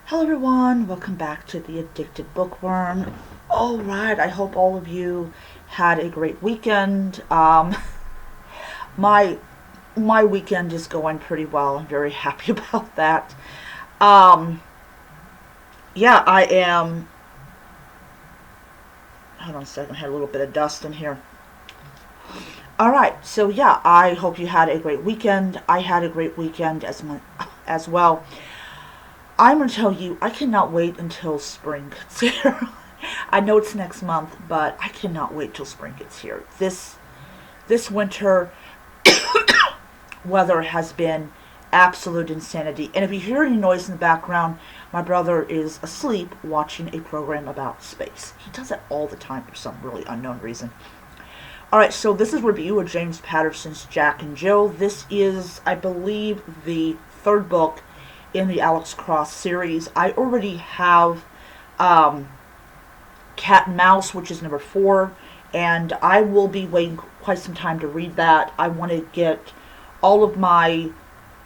Hello everyone, welcome back to the Addicted Bookworm. Alright, I hope all of you had a great weekend. My my weekend is going pretty well. I'm very happy about that. Um, yeah, I am. Hold on a second, I had a little bit of dust in here. Alright, so yeah, I hope you had a great weekend. I had a great weekend as well. I'm going to tell you, I cannot wait until spring gets here. I know it's next month, but I cannot wait till spring gets here. This winter weather has been absolute insanity. And if you hear any noise in the background, my brother is asleep watching a program about space. He does that all the time for some really unknown reason. Alright, so this is a review of James Patterson's Jack and Jill. This is, I believe, the third book in the Alex Cross series. I already have Cat and Mouse, which is number 4, and I will be waiting quite some time to read that. I want to get all of my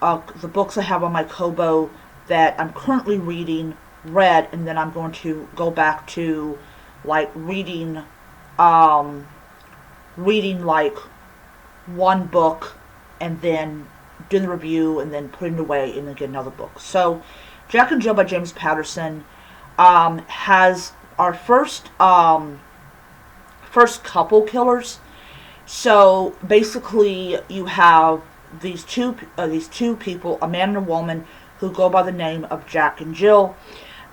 the books I have on my Kobo that I'm currently reading read, and then I'm going to go back to like reading like one book and then doing the review and then putting it away and then get another book. So Jack and Jill by James Patterson has our first couple killers. So basically you have these two people, a man and a woman, who go by the name of Jack and Jill,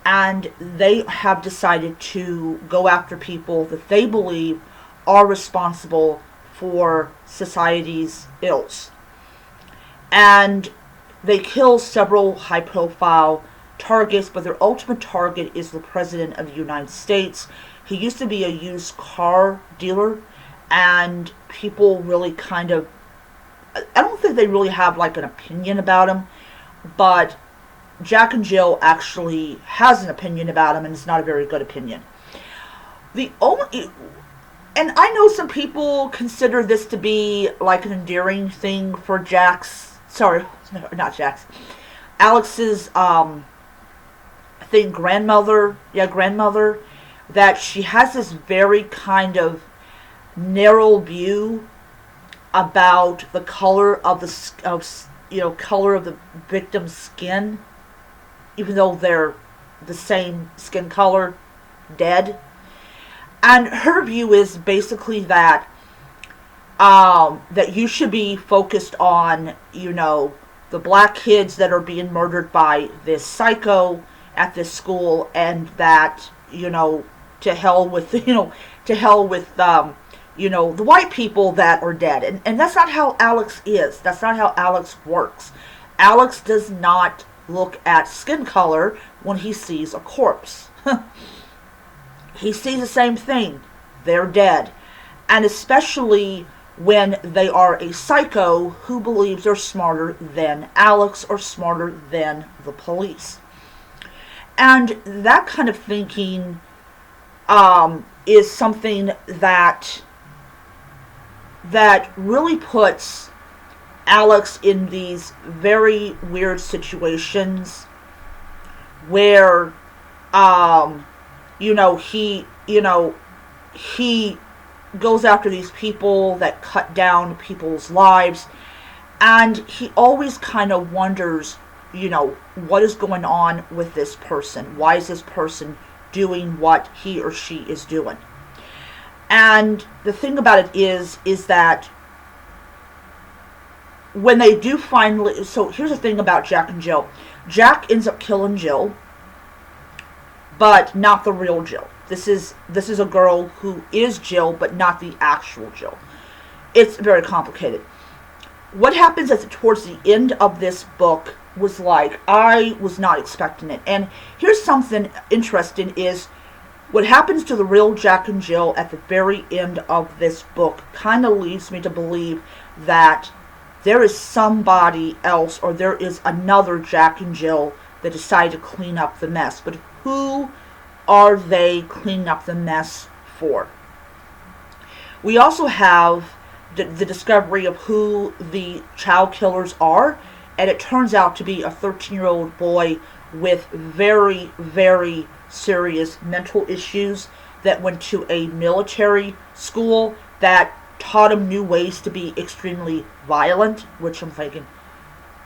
and they have decided to go after people that they believe are responsible for society's ills. And they kill several high-profile targets, but their ultimate target is the President of the United States. He used to be a used car dealer, and people really kind of, I don't think they really have like an opinion about him, but Jack and Jill actually has an opinion about him, and it's not a very good opinion. The only, and I know some people consider this to be like an endearing thing for Alex's, I think grandmother, that she has this very kind of narrow view about the color of color of the victim's skin, even though they're the same skin color, dead. And her view is basically that that you should be focused on, the black kids that are being murdered by this psycho at this school, and that, to hell with, the white people that are dead. And that's not how Alex is. That's not how Alex works. Alex does not look at skin color when he sees a corpse. He sees the same thing. They're dead. And especially when they are a psycho who believes they're smarter than Alex or smarter than the police. And that kind of thinking is something that really puts Alex in these very weird situations where he goes after these people that cut down people's lives, and he always kind of wonders, what is going on with this person? Why is this person doing what he or she is doing? And the thing about it is that when they do finally, so here's the thing about Jack and Jill. Jack ends up killing Jill, but not the real Jill. This is a girl who is Jill, but not the actual Jill. It's very complicated. What happens towards the end of this book was like, I was not expecting it. And here's something interesting is what happens to the real Jack and Jill at the very end of this book kind of leads me to believe that there is somebody else, or there is another Jack and Jill that decided to clean up the mess. But who are they cleaning up the mess for? We also have the discovery of who the child killers are, and it turns out to be a 13-year-old boy with very, very serious mental issues that went to a military school that taught him new ways to be extremely violent, which I'm thinking,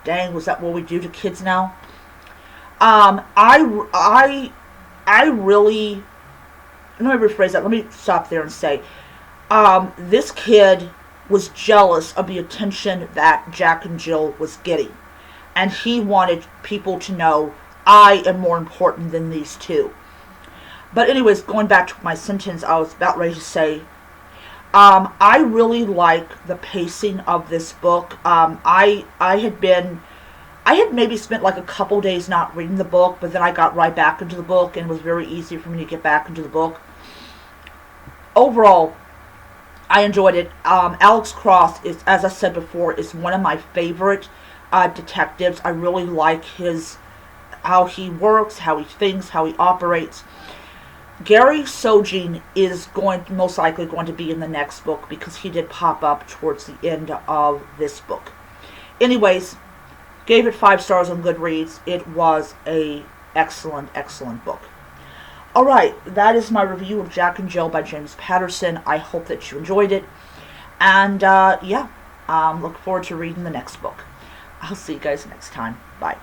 dang, was that what we do to kids now? I really, let me rephrase that. Let me stop there and say, this kid was jealous of the attention that Jack and Jill was getting. And he wanted people to know, I am more important than these two. But anyways, going back to my sentence, I was about ready to say, I really like the pacing of this book. I had maybe spent like a couple days not reading the book, but then I got right back into the book, and it was very easy for me to get back into the book. Overall, I enjoyed it. Alex Cross is, as I said before, is one of my favorite detectives. I really like how he works, how he thinks, how he operates. Gary Sogin is most likely going to be in the next book because he did pop up towards the end of this book. Anyways, gave it 5 stars on Goodreads. It was a excellent, excellent book. Alright, that is my review of Jack and Jill by James Patterson. I hope that you enjoyed it. And, look forward to reading the next book. I'll see you guys next time. Bye.